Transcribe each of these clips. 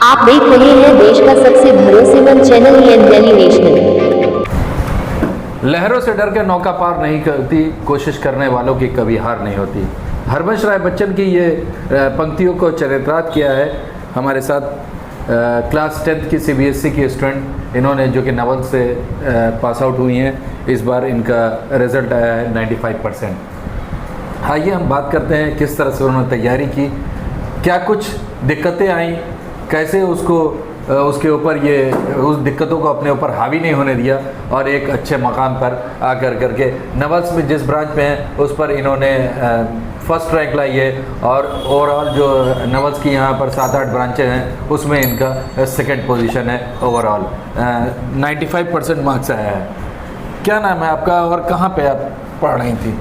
आप देख रहे हैं देश का सबसे भरोसेमंद चैनल दिल्ली नेशनल। लहरों से डर के नौका पार नहीं करती, कोशिश करने वालों की कभी हार नहीं होती। हरबंश राय बच्चन की ये पंक्तियों को चरित्रार्थ किया है हमारे साथ क्लास 10th की CBSE की स्टूडेंट, इन्होंने जो कि नवल से पास आउट हुई हैं। इस बार इनका रिज़ल्ट आया है 95%। आइए हम बात करते हैं किस तरह से उन्होंने तैयारी की, क्या कुछ दिक्कतें आई, कैसे उसके ऊपर ये उस दिक्कतों को अपने ऊपर हावी नहीं होने दिया और एक अच्छे मकाम पर आकर करके नवल्स में जिस ब्रांच में है उस पर इन्होंने फर्स्ट रैंक लाई है। और ओवरऑल जो नवल्स की यहाँ पर 7-8 ब्रांचें हैं उसमें इनका सेकंड पोजीशन है। ओवरऑल 95% मार्क्स आया है। क्या नाम है आपका और कहाँ पे आप पढ़ रही थी?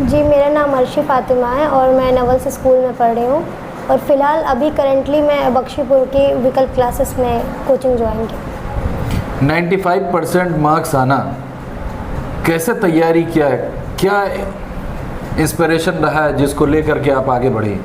जी, मेरा नाम अर्शी फातिमा है और मैं नवल्स स्कूल में पढ़ रही हूँ और फ़िलहाल अभी करेंटली मैं बख्शीपुर की विकल्प क्लासेस में कोचिंग ज्वाइन की। 95% मार्क्स आना, कैसे तैयारी किया है, क्या इंस्पिरेशन रहा है जिसको लेकर के आप आगे बढ़ी?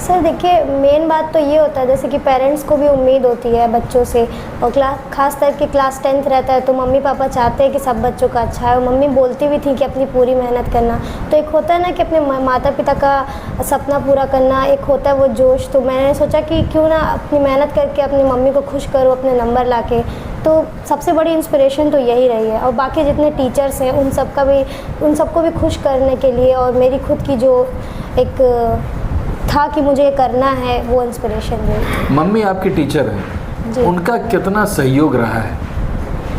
सर देखिए, मेन बात तो ये होता है जैसे कि पेरेंट्स को भी उम्मीद होती है बच्चों से, और खास करके क्लास 10th रहता है तो मम्मी पापा चाहते हैं कि सब बच्चों का अच्छा है। और मम्मी बोलती भी थी कि अपनी पूरी मेहनत करना। तो एक होता है ना कि अपने माता पिता का सपना पूरा करना, एक होता है वो जोश। तो मैंने सोचा कि क्यों ना अपनी मेहनत करके अपनी मम्मी को खुश करूँ अपने नंबर ला के। तो सबसे बड़ी इंस्पिरेशन तो यही रही है। और बाकी जितने टीचर्स हैं उन सबको भी खुश करने के लिए, और मेरी खुद की जो एक था कि मुझे ये करना है, वो इंस्पिरेशन है। मम्मी आपकी टीचर है, उनका कितना सहयोग रहा है?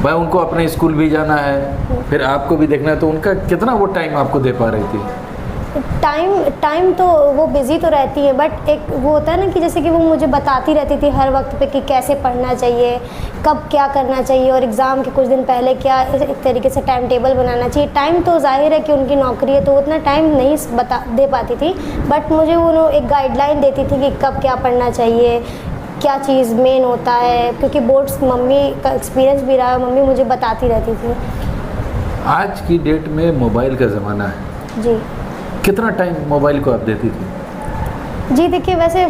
भाई उनको अपने स्कूल भी जाना है, फिर आपको भी देखना है, तो उनका कितना वो टाइम आपको दे पा रही थी? टाइम तो वो बिज़ी तो रहती है, बट एक वो होता है ना कि जैसे कि वो मुझे बताती रहती थी हर वक्त पे कि कैसे पढ़ना चाहिए, कब क्या करना चाहिए, और एग्ज़ाम के कुछ दिन पहले क्या एक तरीके से टाइम टेबल बनाना चाहिए। टाइम तो जाहिर है कि उनकी नौकरी है तो उतना टाइम नहीं दे पाती थी, बट मुझे वो एक गाइडलाइन देती थी कि कब क्या पढ़ना चाहिए, क्या चीज़ मेन होता है, क्योंकि बोर्ड्स मम्मी का एक्सपीरियंस भी रहा है, मम्मी मुझे बताती रहती थी। आज की डेट में मोबाइल का ज़माना है जी, कितना टाइम मोबाइल को आप देती थी? जी देखिए, वैसे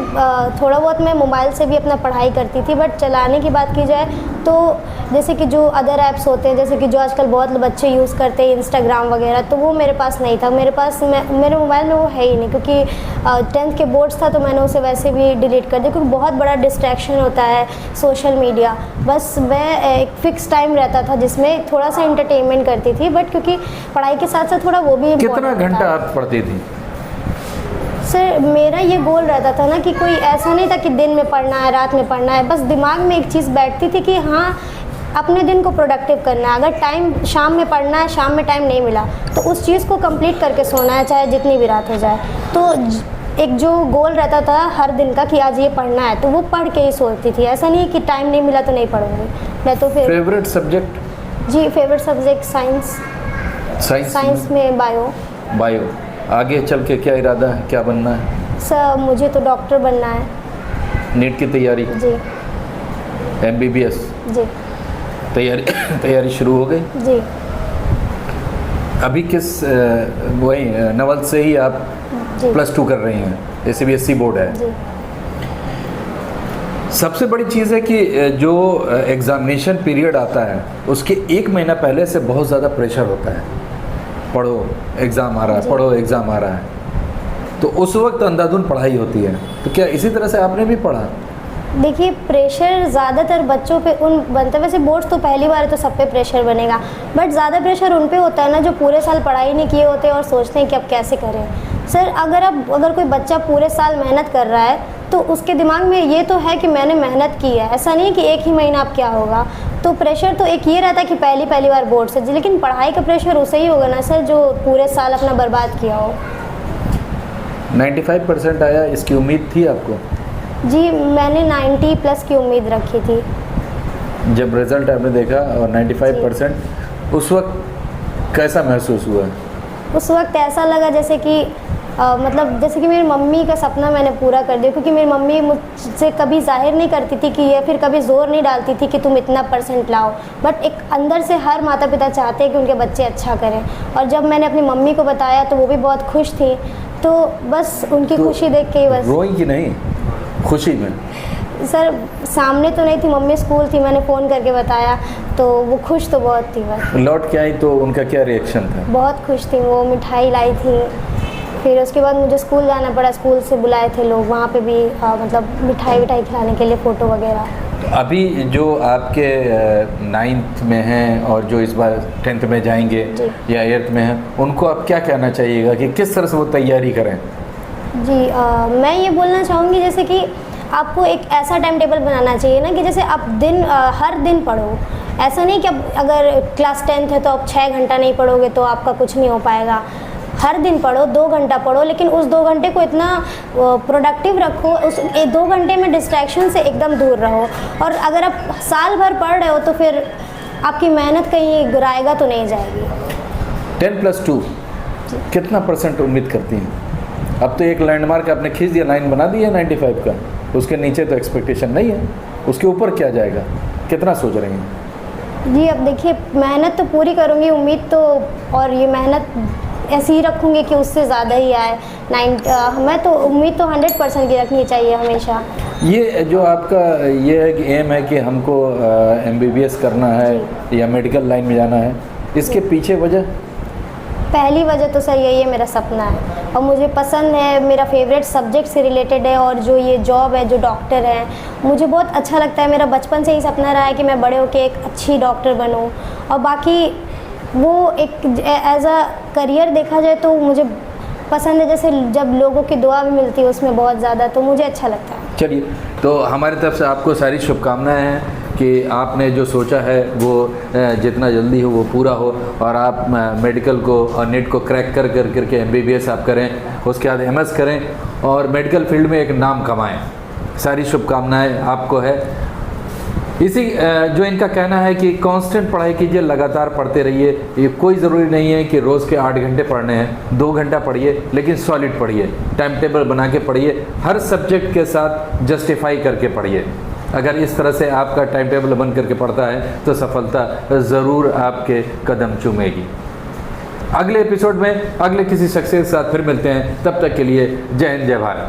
थोड़ा बहुत मैं मोबाइल से भी अपना पढ़ाई करती थी, बट चलाने की बात की जाए तो जैसे कि जो अदर ऐप्स होते हैं, जैसे कि जो आजकल बहुत बच्चे यूज़ करते हैं इंस्टाग्राम वगैरह, तो वो मेरे पास नहीं था। मेरे मोबाइल में वो है ही नहीं, क्योंकि 10th के बोर्ड्स था तो मैंने उसे वैसे भी डिलीट कर दिया, क्योंकि बहुत बड़ा डिस्ट्रैक्शन होता है सोशल मीडिया। बस मैं एक फ़िक्स टाइम रहता था जिसमें थोड़ा सा इंटरटेनमेंट करती थी, बट क्योंकि पढ़ाई के साथ साथ थोड़ा वो भी कितना घंटा आप पढ़ती थी? सर मेरा ये गोल रहता था ना कि कोई ऐसा नहीं था कि दिन में पढ़ना है रात में पढ़ना है, बस दिमाग में एक चीज़ बैठती थी कि हाँ अपने दिन को प्रोडक्टिव करना है। अगर टाइम शाम में पढ़ना है, शाम में टाइम नहीं मिला तो उस चीज़ को कंप्लीट करके सोना है, चाहे जितनी भी रात हो जाए। तो एक जो गोल रहता था हर दिन का कि आज ये पढ़ना है, तो वो पढ़ के ही सोती थी। ऐसा नहीं कि टाइम नहीं मिला तो नहीं पढ़ूंगी मैं। तो फिर फेवरेट सब्जेक्ट? जी, फेवरेट सब्जेक्ट साइंस में बायो। आगे चल के क्या इरादा है, क्या बनना है? सर मुझे तो डॉक्टर बनना है। नीट की तैयारी? जी। MBBS? जी। तैयारी शुरू हो गई? जी। अभी किस वही नवल से ही आप +2 कर रही हैं, CBSE बोर्ड है? जी। सबसे बड़ी चीज़ है कि जो एग्ज़ामिनेशन पीरियड आता है उसके 1 महीना पहले से बहुत ज़्यादा प्रेशर होता है, पढ़ो एग्ज़ाम आ रहा है, पढ़ो एग्ज़ाम आ रहा है, तो उस वक्त अंधाधुन पढ़ाई होती है। तो क्या इसी तरह से आपने भी पढ़ा? देखिए, प्रेशर ज़्यादातर बच्चों पे उन बनता है, वैसे बोर्ड्स तो पहली बार है तो सब पे प्रेशर बनेगा, बट ज़्यादा प्रेशर उन पे होता है ना जो पूरे साल पढ़ाई नहीं किए होते और सोचते हैं कि अब कैसे करें। सर अगर कोई बच्चा पूरे साल मेहनत कर रहा है तो उसके दिमाग में ये तो है कि मैंने मेहनत की है, ऐसा नहीं कि एक ही महीना अब क्या होगा। तो प्रेशर तो एक ये रहता है कि पहली बार बोर्ड से, लेकिन पढ़ाई का प्रेशर उसे ही होगा ना सर जो पूरे साल अपना बर्बाद किया हो। 95% आया, इसकी उम्मीद थी आपको? जी, मैंने 90+ की उम्मीद रखी थी। जब रिज़ल्ट आपने देखा और 95%, उस वक्त कैसा महसूस हुआ? उस वक्त ऐसा लगा जैसे कि मतलब जैसे कि मेरी मम्मी का सपना मैंने पूरा कर दिया, क्योंकि मेरी मम्मी मुझसे कभी जाहिर नहीं करती थी कि या फिर कभी ज़ोर नहीं डालती थी कि तुम इतना % लाओ, बट एक अंदर से हर माता पिता चाहते हैं कि उनके बच्चे अच्छा करें। और जब मैंने अपनी मम्मी को बताया तो वो भी बहुत खुश थी। तो बस उनकी तो खुशी देख के ही बस। रोई कि नहीं खुशी में? सर सामने तो नहीं थी, मम्मी स्कूल थी, मैंने फ़ोन करके बताया तो वो खुश तो बहुत थी बस। लौट के आई तो उनका क्या रिएक्शन था? बहुत खुश थी वो, मिठाई लाई थी। फिर उसके बाद मुझे स्कूल जाना पड़ा, स्कूल से बुलाए थे लोग, वहाँ पे भी मतलब मिठाई विठाई खिलाने के लिए, फ़ोटो वगैरह। अभी जो आपके 9th में हैं और जो इस बार 10th में जाएंगे या 8th में हैं, उनको आप क्या कहना चाहिएगा कि किस तरह से वो तैयारी करें? जी मैं ये बोलना चाहूँगी जैसे कि आपको एक ऐसा टाइम टेबल बनाना चाहिए ना कि जैसे आप हर दिन पढ़ो। ऐसा नहीं कि अब अगर क्लास 10th है तो आप 6 घंटा नहीं पढ़ोगे तो आपका कुछ नहीं हो पाएगा। हर दिन पढ़ो, 2 घंटा पढ़ो, लेकिन उस 2 घंटे को इतना प्रोडक्टिव रखो, उस 2 घंटे में डिस्ट्रैक्शन से एकदम दूर रहो। और अगर आप साल भर पढ़ रहे हो तो फिर आपकी मेहनत कहीं गिराएगा तो नहीं जाएगी। 10+2 कितना % उम्मीद करती हैं? अब तो एक लैंडमार्क आपने खींच दिया, लाइन बना दी है 95 का, उसके नीचे तो एक्सपेक्टेशन नहीं है, उसके ऊपर क्या जाएगा, कितना सोच रही हैं? जी अब देखिए, मेहनत तो पूरी करूँगी, उम्मीद तो, और ये मेहनत ऐसे ही रखूँगी कि उससे ज़्यादा ही आए। मैं तो उम्मीद तो 100% की रखनी चाहिए हमेशा। ये जो आपका ये है कि एम है कि हमको MBBS करना है या मेडिकल लाइन में जाना है, इसके पीछे वजह? पहली वजह तो सर यही है, मेरा सपना है और मुझे पसंद है, मेरा फेवरेट सब्जेक्ट से रिलेटेड है। और जो ये जॉब है, जो डॉक्टर है, मुझे बहुत अच्छा लगता है। मेरा बचपन से ही सपना रहा है कि मैं बड़े होकर एक अच्छी डॉक्टर बनूं। और बाकी वो एक एज अ करियर देखा जाए तो मुझे पसंद है, जैसे जब लोगों की दुआ भी मिलती है उसमें बहुत ज़्यादा, तो मुझे अच्छा लगता है। चलिए, तो हमारी तरफ से आपको सारी शुभकामनाएं हैं कि आपने जो सोचा है वो जितना जल्दी हो वो पूरा हो और आप मेडिकल को और नीट को क्रैक करके MBBS आप करें, उसके बाद MS करें और मेडिकल फील्ड में एक नाम कमाएं। सारी शुभकामनाएं आपको है। इसी जो इनका कहना है कि कांस्टेंट पढ़ाई कीजिए, लगातार पढ़ते रहिए। ये कोई ज़रूरी नहीं है कि रोज़ के 8 घंटे पढ़ने हैं, 2 घंटा पढ़िए, लेकिन सॉलिड पढ़िए, टाइम टेबल बना के पढ़िए, हर सब्जेक्ट के साथ जस्टिफाई करके पढ़िए। अगर इस तरह से आपका टाइम टेबल बन करके पढ़ता है तो सफलता ज़रूर आपके कदम चूमेगी। अगले एपिसोड में अगले किसी शख्सियत के साथ फिर मिलते हैं, तब तक के लिए जय हिंद, जय भारत।